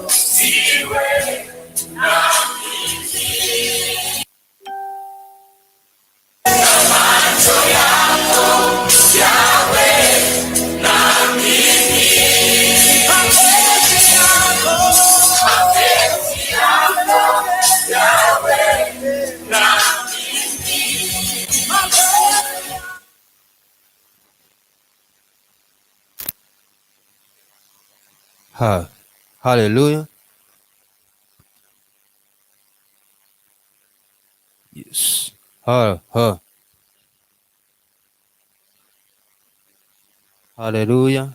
siwe na macho yako yawe na mimi, mapenzi yako yawe na mimi. Hallelujah. Yes. Hallelujah.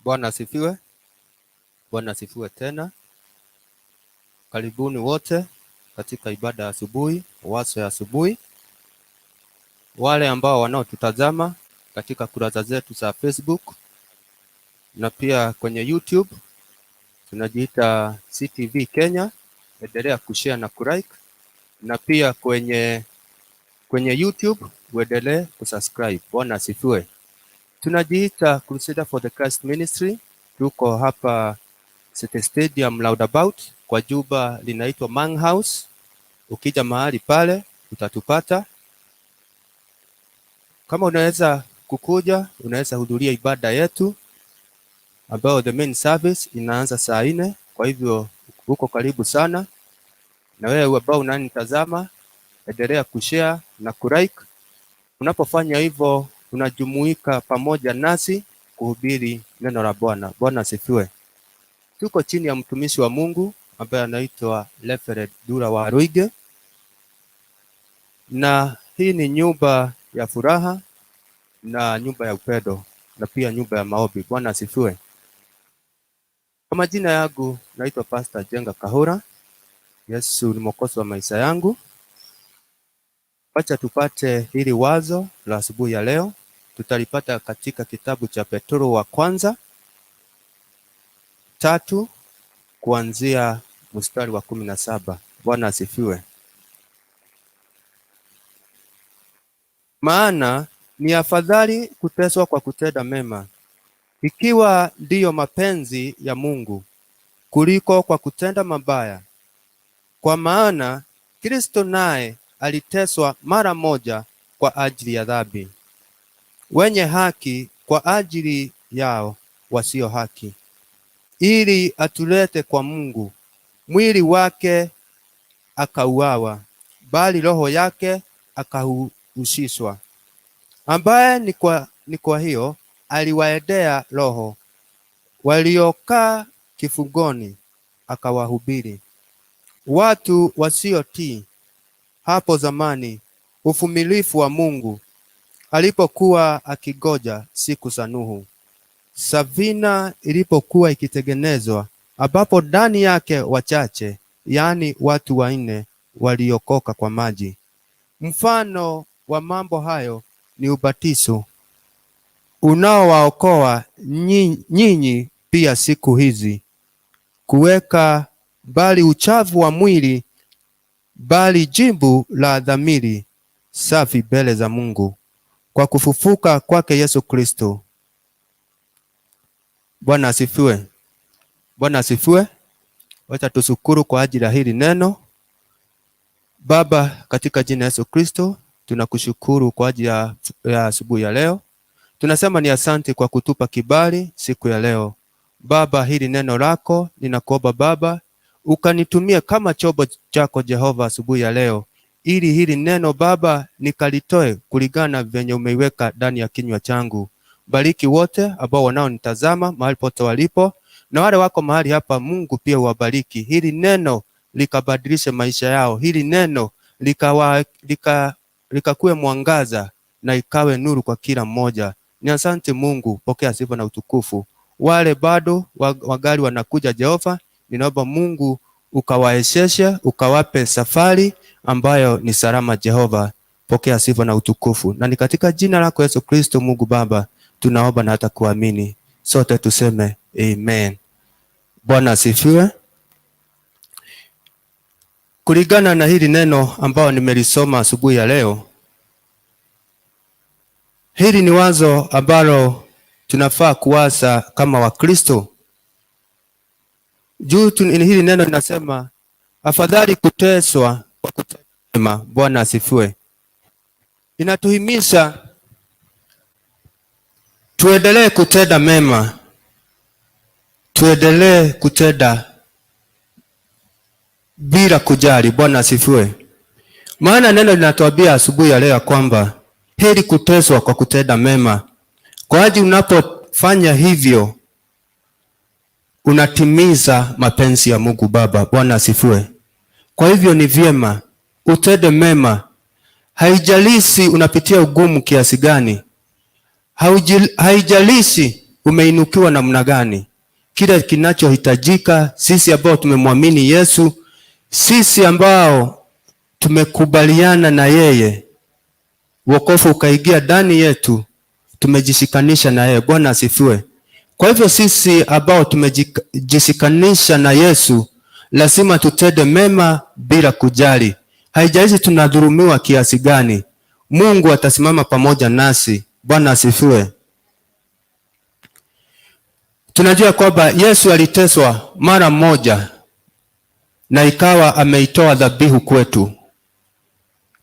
Bwana asifiwe. Bwana asifiwe tena. Karibuni wote katika ibada ya asubuhi, waso ya asubuhi. Wale ambao wanaotutazama katika kurasa zetu za Facebook na pia kwenye YouTube, tunajiita Ctv Kenya. Endelea kushare na kulike, na pia kwenye YouTube uendelee kusubscribe. Bwana asifiwe. Tunajiita Crusader for the Christ Ministry. Tuko hapa City Stadium Roundabout kwa jumba linaitwa Man House. Ukija mahali pale utatupata. Kama unaweza kukuja, unaweza hudhuria ibada yetu ambayo the main service inaanza saa 4. Kwa hivyo uko karibu sana. Na wewe ambao unanitazama, endelea kushare na kulike. Unapofanya hivyo unajumuika pamoja nasi kuhubiri neno la Bwana. Bwana asifiwe. Tuko chini ya mtumishi wa Mungu ambaye anaitwa Reverend Dura wa Ruige, na hii ni nyumba ya furaha na nyumba ya upendo na pia nyumba ya maombi. Bwana asifiwe. Kwa majina yangu naitwa Pastor Jenga Kahura. Yesu ni mwokozi wa maisha yangu. Acha tupate hili wazo la asubuhi ya leo. Tutalipata katika kitabu cha Petro wa kwanza 3 kuanzia mstari wa 17. Bwana asifiwe. Maana ni afadhali kuteswa kwa kutenda mema, ikiwa ndiyo mapenzi ya Mungu, kuliko kwa kutenda mabaya. Kwa maana Kristo naye aliteswa mara moja kwa ajili ya dhambi, wenye haki kwa ajili yao wasio haki, ili atulete kwa Mungu. Mwili wake akauawa, bali roho yake akahusishwa, ambaye ni kwa hiyo aliwaendea roho waliokaa kifungoni, akawahubiri watu wasiotii hapo zamani uvumilivu wa Mungu, alipokuwa akigoja siku za Nuhu, safina ilipokuwa ikitengenezwa, ambapo ndani yake wachache, yani watu 4, waliokoka kwa maji. Mfano wa mambo hayo ni ubatizo unaowaokoa nyinyi pia siku hizi, kuweka bali uchafu wa mwili, bali jibu la dhamiri safi mbele za Mungu kwa kufufuka kwake Yesu Kristo. Bwana asifiwe. Bwana asifiwe. Wacha tushukuru kwa ajili ya hili neno. Baba, katika jina la Yesu Kristo, tunakushukuru kwa ajili ya asubuhi ya leo. Tunasema ni asante kwa kutupa kibali siku ya leo. Baba, hili neno lako ninakuomba Baba, ukanitumie kama chombo chako Jehova asubuhi ya leo, ili hili neno Baba nikalitoe kulingana venye umeiweka ndani ya kinywa changu. Bariki wote ambao wanaonitazama mahali pote walipo, na wale wako mahali hapa Mungu pia uwabariki. Hili neno likabadilishe maisha yao. Hili neno likakuwe mwangaza na ikawe nuru kwa kila mmoja. Ni asante Mungu, pokea sifa na utukufu. Wale bado wagali wanakuja Jehova, ninaomba Mungu ukawawezeshe, ukawape safari ambayo ni salama Jehova. Pokea sifa na utukufu. Na ni katika jina lako Yesu Kristo Mungu Baba tunaomba na hata kuamini. Sote tuseme amen. Bwana asifiwe. Kulingana na hili neno ambao nimelisoma asubuhi ya leo, hili ni wazo ambalo tunafaa kuwaza kama Wakristo. Hili neno linasema afadhali kuteswa kwa kutenda mema. Bwana asifiwe. Inatuhimiza tuendelee kutenda mema, tuendelee kutenda bila kujali. Bwana asifiwe. Maana neno linatuambia asubuhi ya leo kwamba heri kuteswa kwa kutenda mema. Kwa ajili unapofanya hivyo unatimiza mapenzi ya Mungu Baba. Bwana asifiwe. Kwa hivyo ni vyema utende mema. Haijalishi unapitia ugumu kiasi gani, haijalishi umeinukiwa namna gani. Kile kinachohitajika sisi ambao tumemwamini Yesu, sisi ambao tumekubaliana na yeye, wokovu ukaingia ndani yetu, tumejishikanisha na yeye. Bwana asifiwe. Kwa hivyo sisi ambao tumejishikanisha na Yesu, lazima tutende mema bila kujali. Haijalishi tunadhulumiwa kiasi gani, Mungu atasimama pamoja nasi. Bwana asifiwe. Tunajua kwamba Yesu aliteswa mara moja na ikawa ameitoa dhabihu kwetu.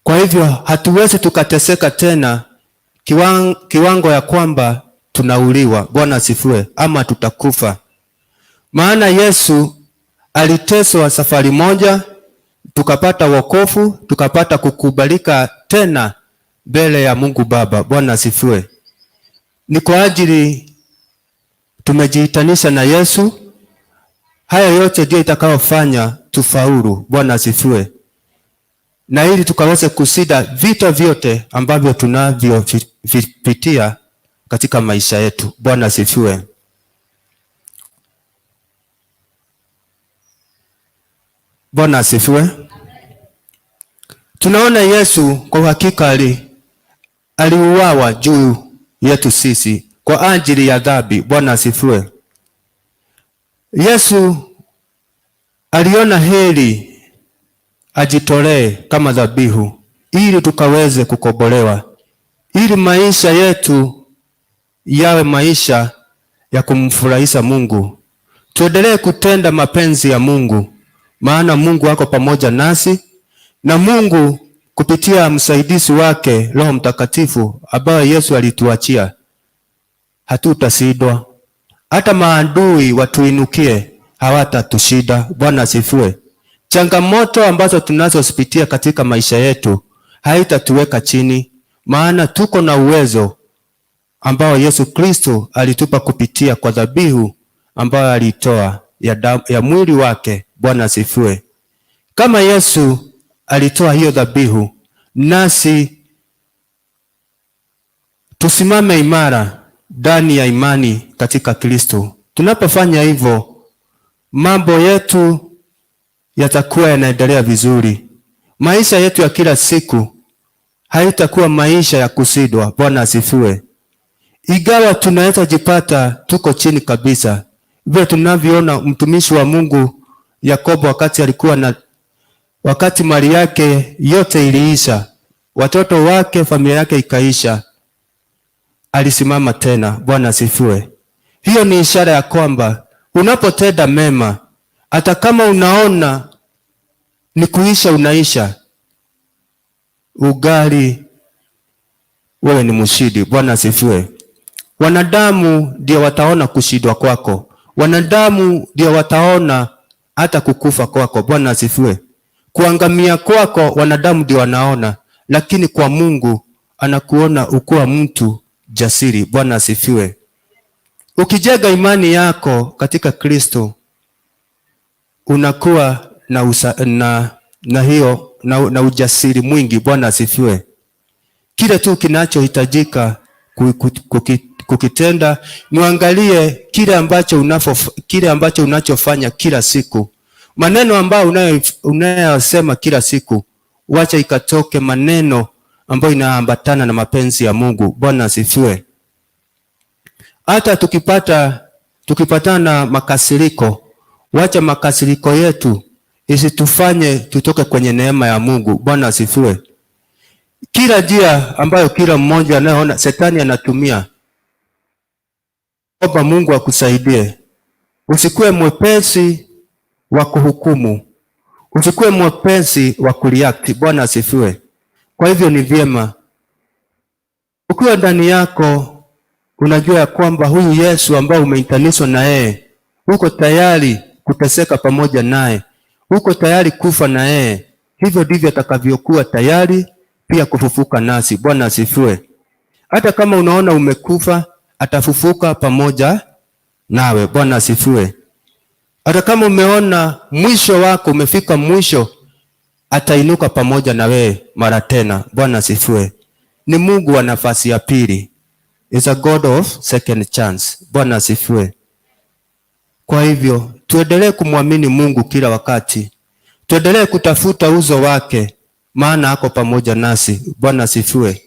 Kwa hivyo hatuwezi tukateseka tena kiwango ya kwamba tunauliwa. Bwana asifiwe, ama tutakufa. Maana Yesu aliteswa safari moja, tukapata wokovu, tukapata kukubalika tena mbele ya Mungu Baba. Bwana asifiwe. Ni kwa ajili tumejiitanisha na Yesu. Haya yote ndio itakayofanya tufaulu. Bwana asifiwe. Na ili tukaweze kushinda vita vyote ambavyo tunavyovipitia katika maisha yetu. Bwana asifiwe. Bwana asifiwe. Tunaona Yesu kwa hakika aliuawa juu yetu sisi kwa ajili ya dhambi. Bwana asifiwe. Yesu aliona heri ajitolee kama dhabihu ili tukaweze kukombolewa, ili maisha yetu yawe maisha ya kumfurahisha Mungu. Tuendelee kutenda mapenzi ya Mungu, maana Mungu wako pamoja nasi, na Mungu kupitia msaidizi wake Roho Mtakatifu ambaye Yesu alituachia, hatutashindwa. Hata maadui watuinukie, hawatatushida. Bwana asifiwe. Changamoto ambazo tunazozipitia katika maisha yetu haitatuweka chini, maana tuko na uwezo ambao Yesu Kristo alitupa kupitia kwa dhabihu ambayo alitoa ya mwili wake. Bwana asifiwe. Kama Yesu alitoa hiyo dhabihu, nasi tusimame imara ndani ya imani katika Kristo. Tunapofanya hivyo, mambo yetu yatakuwa yanaendelea vizuri. Maisha yetu ya kila siku haitakuwa maisha ya kushindwa. Bwana asifiwe. Ingawa tunaweza jipata tuko chini kabisa, Vile tunavyoona mtumishi wa Mungu Yakobo, wakati mali yake yote iliisha, watoto wake, familia yake ikaisha, alisimama tena. Bwana asifiwe. Hiyo ni ishara ya kwamba unapotenda mema, hata kama unaona ni kuisha unaisha, ugali wewe ni mshindi. Bwana asifiwe. Wanadamu ndio wataona kushindwa kwako, wanadamu ndio wataona hata kukufa kwako. Bwana asifiwe. Kuangamia kwako wanadamu ndio wanaona, lakini kwa Mungu anakuona ukuwa mtu jasiri. Bwana asifiwe. Ukijenga imani yako katika Kristo, unakuwa na ujasiri mwingi. Bwana asifiwe. Kile tu kinachohitajika kukitenda, muangalie kile ambacho unachofanya kila siku. Maneno ambayo unayosema kila siku, wacha ikatoke maneno ambayo inaambatana na mapenzi ya Mungu. Bwana asifiwe. Hata tukipatana na makasiriko, wacha makasiriko yetu isitufanye tutoke kwenye neema ya Mungu. Bwana asifiwe. Kila njia ambayo kila mmoja anayeona Shetani anatumia, omba Mungu akusaidie. Usikuwe mwepesi wa kuhukumu, usikuwe mwepesi wa kureact. Bwana asifiwe. Kwa hivyo ni vyema ukiwa ndani yako unajua ya kwamba huyu Yesu ambao umeitanishwa na yeye, uko tayari kuteseka pamoja naye, uko tayari kufa na yeye, hivyo ndivyo atakavyokuwa tayari pia kufufuka nasi. Bwana asifiwe. Hata kama unaona umekufa, atafufuka pamoja nawe. Bwana asifiwe. Hata kama umeona mwisho wako umefika mwisho, atainuka pamoja na wewe mara tena. Bwana asifiwe. Ni Mungu wa nafasi ya pili. Is a God of second chance. Bwana asifiwe. Kwa hivyo tuendelee kumwamini Mungu kila wakati, tuendelee kutafuta uso wake, maana ako pamoja nasi. Bwana asifiwe.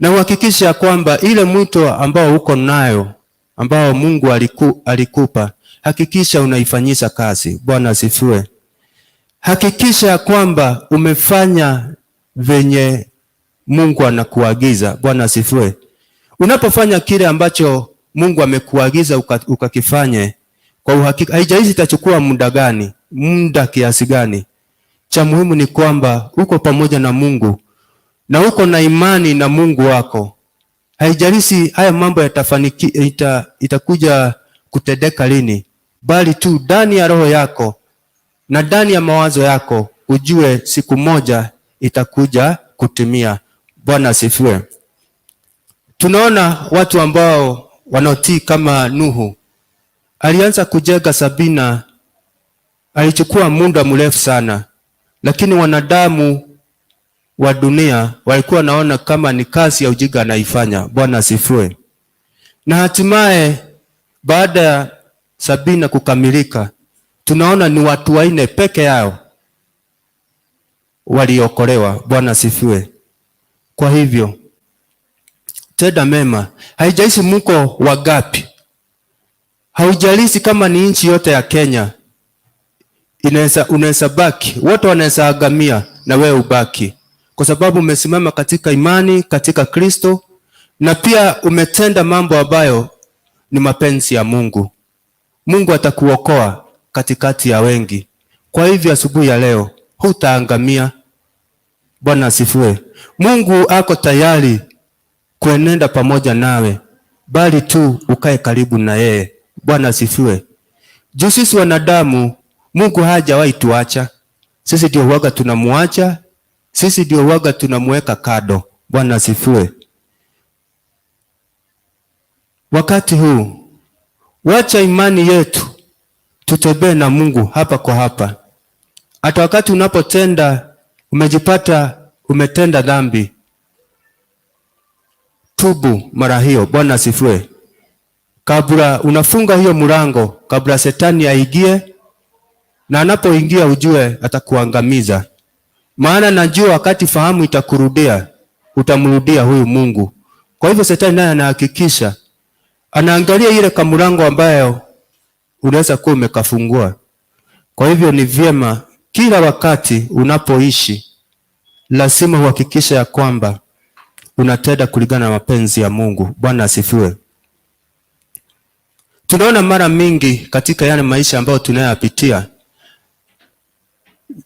Na uhakikisha kwamba ile mwito ambao uko nayo, ambao Mungu alikupa, hakikisha unaifanyisha kazi. Bwana asifiwe. Hakikisha kwamba umefanya venye Mungu anakuagiza. Bwana asifiwe. Unapofanya kile ambacho Mungu amekuagiza ukakifanye kwa uhakika, haijalishi itachukua muda kiasi gani, cha muhimu ni kwamba uko pamoja na Mungu na uko na imani na Mungu wako. Haijalishi haya mambo itakuja kutendeka lini, bali tu ndani ya roho yako na ndani ya mawazo yako ujue siku moja itakuja kutimia. Bwana asifiwe. Tunaona watu ambao wanaotii kama Nuhu. Alianza kujenga Sabina, alichukua muda mrefu sana, lakini wanadamu wa dunia walikuwa wanaona kama ni kazi ya ujinga anaifanya. Bwana asifiwe. Na hatimaye baada ya Sabina kukamilika, tunaona ni watu 4 peke yao waliokolewa. Bwana asifiwe. Kwa hivyo tenda mema, haijalishi mko wangapi, haujalishi kama ni nchi yote ya Kenya, unaweza baki, wote wanaweza agamia na wewe ubaki, kwa sababu umesimama katika imani katika Kristo, na pia umetenda mambo ambayo ni mapenzi ya Mungu. Mungu atakuokoa katikati ya wengi. Kwa hivyo asubuhi ya leo hutaangamia. Bwana asifiwe. Mungu ako tayari kuenenda pamoja nawe, bali tu ukae karibu na yeye. Bwana asifiwe. Juu sisi wanadamu, Mungu hajawahi tuacha. Sisi ndio huaga tunamuacha, sisi ndio huaga tunamweka kado. Bwana asifiwe. Wakati huu, wacha imani yetu tutembee na Mungu hapa kwa hapa. Hata wakati unapotenda, umejipata umetenda dhambi, tubu mara hiyo. Bwana asifiwe. Kabla unafunga hiyo mlango, kabla Shetani aingie, na anapoingia ujue atakuangamiza. Maana najua wakati fahamu itakurudia, utamrudia huyu Mungu. Kwa hivyo Shetani naye anahakikisha anaangalia ile kamlango ambayo unaweza kuwa umekafungua. Kwa hivyo ni vyema kila wakati unapoishi lazima uhakikishe ya kwamba unatenda kulingana na mapenzi ya Mungu. Bwana asifiwe. Tunaona mara mingi katika yale maisha ambayo tunayopitia,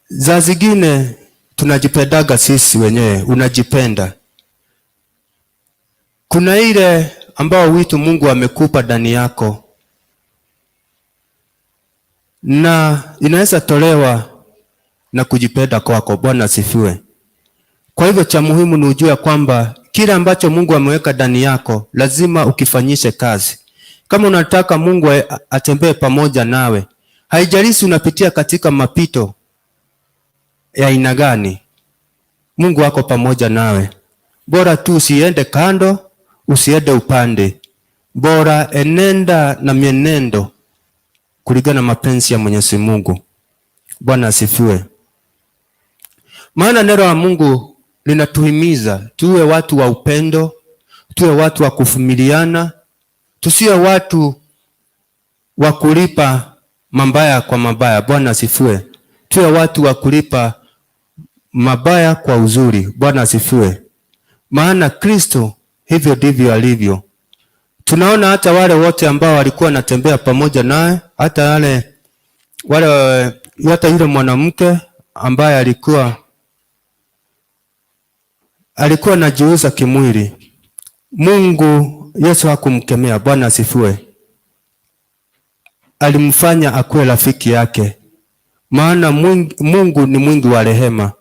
za zingine tunajipendaga sisi wenyewe, unajipenda. Kuna ile ambao wito Mungu amekupa ndani yako na inaweza tolewa na kujipenda kwako. Bwana asifiwe. Kwa hivyo cha muhimu ni ujue kwamba kile ambacho Mungu ameweka ndani yako lazima ukifanyishe kazi. Kama unataka Mungu atembee pamoja nawe, haijalishi unapitia katika mapito ya aina gani, Mungu wako pamoja nawe. Bora tu usiende kando, usiende upande. Bora enenda na mienendo kulingana na mapenzi ya Mwenyezi Mungu. Bwana asifiwe. Maana neno la Mungu linatuhimiza tuwe watu wa upendo, tuwe watu wa kuvumiliana, tusiwe watu wa kulipa mabaya kwa mabaya. Bwana asifiwe. Tuwe watu wa kulipa mabaya kwa uzuri. Bwana asifiwe. Maana Kristo hivyo ndivyo alivyo. Tunaona hata wale wote ambao walikuwa wanatembea pamoja naye, hata hata yule mwanamke ambaye alikuwa anajiuza kimwili, Mungu Yesu hakumkemea. Bwana asifiwe. Alimfanya akuwe rafiki yake. Maana Mungu ni mwingi wa rehema.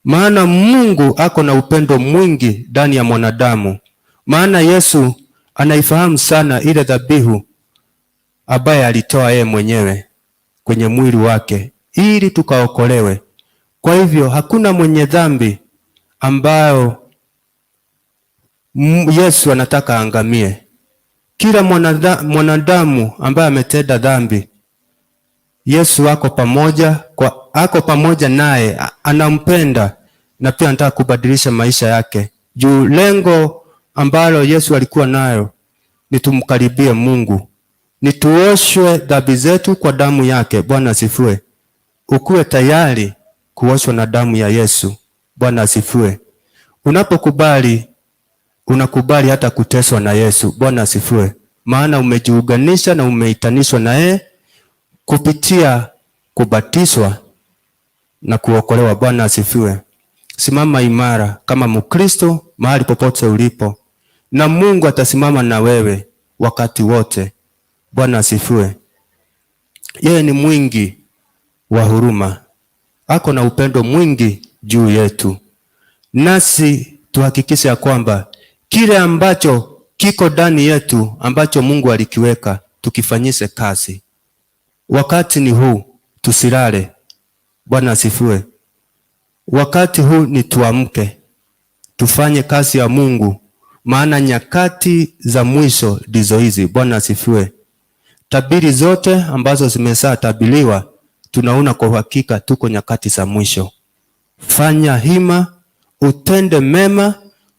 Maana Mungu ako na upendo mwingi ndani ya mwanadamu. Maana Yesu anaifahamu sana ile dhabihu ambaye alitoa yeye mwenyewe kwenye mwili wake ili tukaokolewe. Kwa hivyo hakuna mwenye dhambi ambayo Yesu anataka angamie. Kila mwanadamu ambaye ametenda dhambi, Yesu ako pamoja naye, anampenda na pia anataka kubadilisha maisha yake. Juu lengo ambalo Yesu alikuwa nayo ni tumkaribie Mungu, ni tuoshwe dhambi zetu kwa damu yake. Bwana asifiwe. Ukuwe tayari kuoshwa na damu ya Yesu. Bwana asifiwe. Unapokubali, unakubali hata kuteswa na Yesu. Bwana asifiwe. Maana umejiunganisha na umeitanishwa na yeye kupitia kubatizwa na kuokolewa. Bwana asifiwe. Simama imara kama Mkristo mahali popote ulipo, na Mungu atasimama na wewe wakati wote. Bwana asifiwe. Yeye ni mwingi wa huruma, ako na upendo mwingi juu yetu. Nasi tuhakikishe ya kwamba kile ambacho kiko ndani yetu ambacho Mungu alikiweka tukifanyise kazi. Wakati ni huu, tusilale. Bwana asifiwe. Wakati huu ni tuamke, tufanye kazi ya Mungu, maana nyakati za mwisho ndizo hizi. Bwana asifiwe. Tabiri zote ambazo zimeshatabiriwa, tunaona kwa uhakika tuko nyakati za mwisho. Fanya hima, utende mema,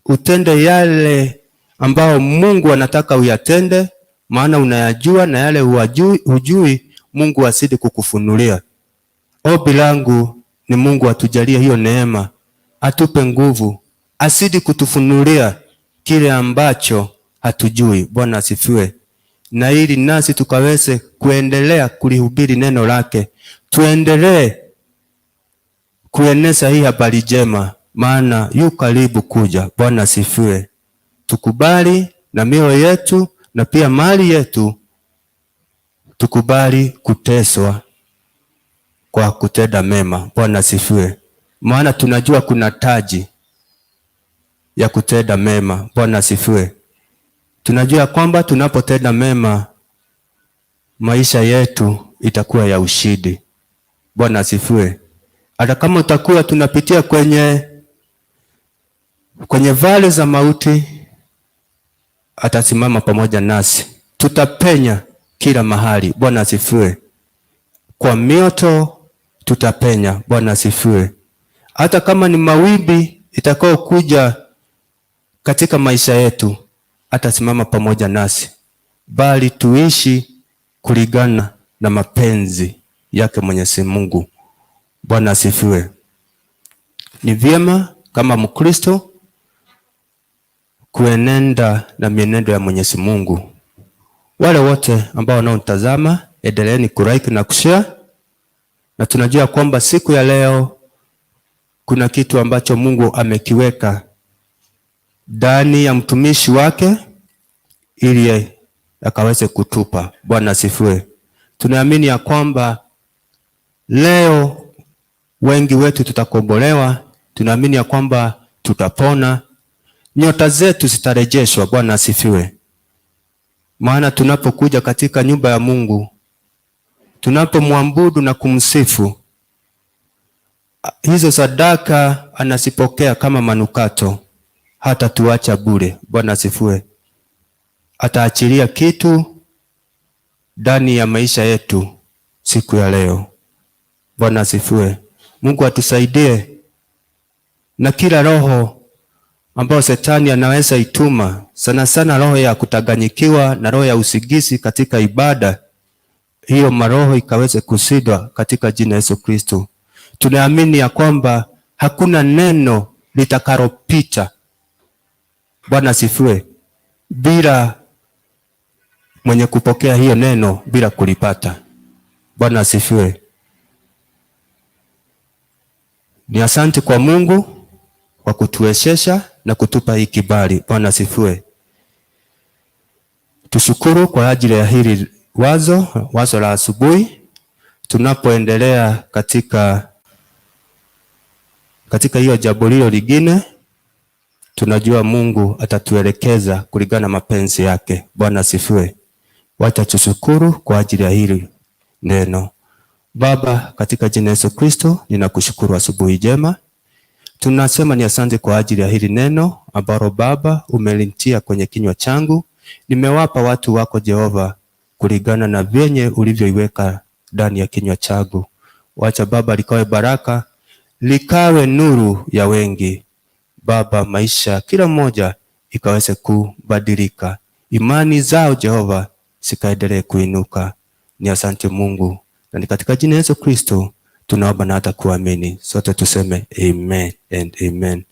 utende yale ambao Mungu anataka uyatende, maana unayajua, na yale hujui Mungu asidi kukufunulia. Ombi langu ni Mungu atujalie hiyo neema, atupe nguvu, asidi kutufunulia kile ambacho hatujui. Bwana asifiwe. Na ili nasi tukaweze kuendelea kulihubiri neno lake, tuendelee kueneza hii habari njema, maana yu karibu kuja. Bwana asifiwe. Tukubali na mioyo yetu na pia mali yetu, tukubali kuteswa kwa kutenda mema. Bwana asifiwe. Maana tunajua kuna taji ya kutenda mema. Bwana asifiwe. Tunajua kwamba tunapotenda mema maisha yetu itakuwa ya ushindi. Bwana asifiwe. Hata kama utakuwa tunapitia kwenye vale za mauti, atasimama pamoja nasi. Tutapenya kila mahali. Bwana asifiwe. Kwa mioto tutapenya. Bwana asifiwe. Hata kama ni mawimbi itakao kuja katika maisha yetu, atasimama pamoja nasi. Bali tuishi kulingana na mapenzi yake Mwenyezi Mungu. Bwana asifiwe. Ni vyema kama Mkristo kuenenda na mienendo ya Mwenyezi Mungu. Wale wote ambao wanaotazama, endeleeni kulike na kushare, na tunajua kwamba siku ya leo kuna kitu ambacho Mungu amekiweka ndani ya mtumishi wake ili akaweze kutupa. Bwana asifiwe. Tunaamini ya kwamba leo wengi wetu tutakombolewa. Tunaamini ya kwamba tutapona, nyota zetu zitarejeshwa. Bwana asifiwe. Maana tunapokuja katika nyumba ya Mungu, tunapomwabudu na kumsifu, hizo sadaka anazipokea kama manukato, hata tuacha bure. Bwana asifiwe. Ataachilia kitu ndani ya maisha yetu siku ya leo. Bwana asifiwe. Mungu atusaidie na kila roho ambayo Shetani anaweza ituma, sana sana roho ya kutanganyikiwa na roho ya usigisi katika ibada, hiyo maroho ikaweze kusidwa katika jina Yesu Kristo. Tunaamini ya kwamba hakuna neno litakalopita, Bwana asifiwe, bila mwenye kupokea hiyo neno bila kulipata. Bwana asifiwe. Ni asante kwa Mungu kwa kutuwezesha na kutupa hii kibali. Bwana asifiwe. Tushukuru kwa ajili ya hili wazo la asubuhi. Tunapoendelea katika hiyo jambo hilo lingine, tunajua Mungu atatuelekeza kulingana na mapenzi yake. Bwana asifiwe. Wacha tushukuru kwa ajili ya hili neno. Baba, katika jina Yesu Kristo, ninakushukuru asubuhi njema. Tunasema ni asante kwa ajili ya hili neno ambalo Baba umelitia kwenye kinywa changu. Nimewapa watu wako Jehova kulingana na vyenye ulivyoiweka ndani ya kinywa changu. Wacha Baba likawe baraka, likawe nuru ya wengi. Baba, maisha kila mmoja ikaweze kubadilika. Imani zao Jehova sikaendelee kuinuka. Ni asante Mungu. Na ni katika jina Yesu Kristo tunaomba na hata kuamini. Sote tuseme amen and amen.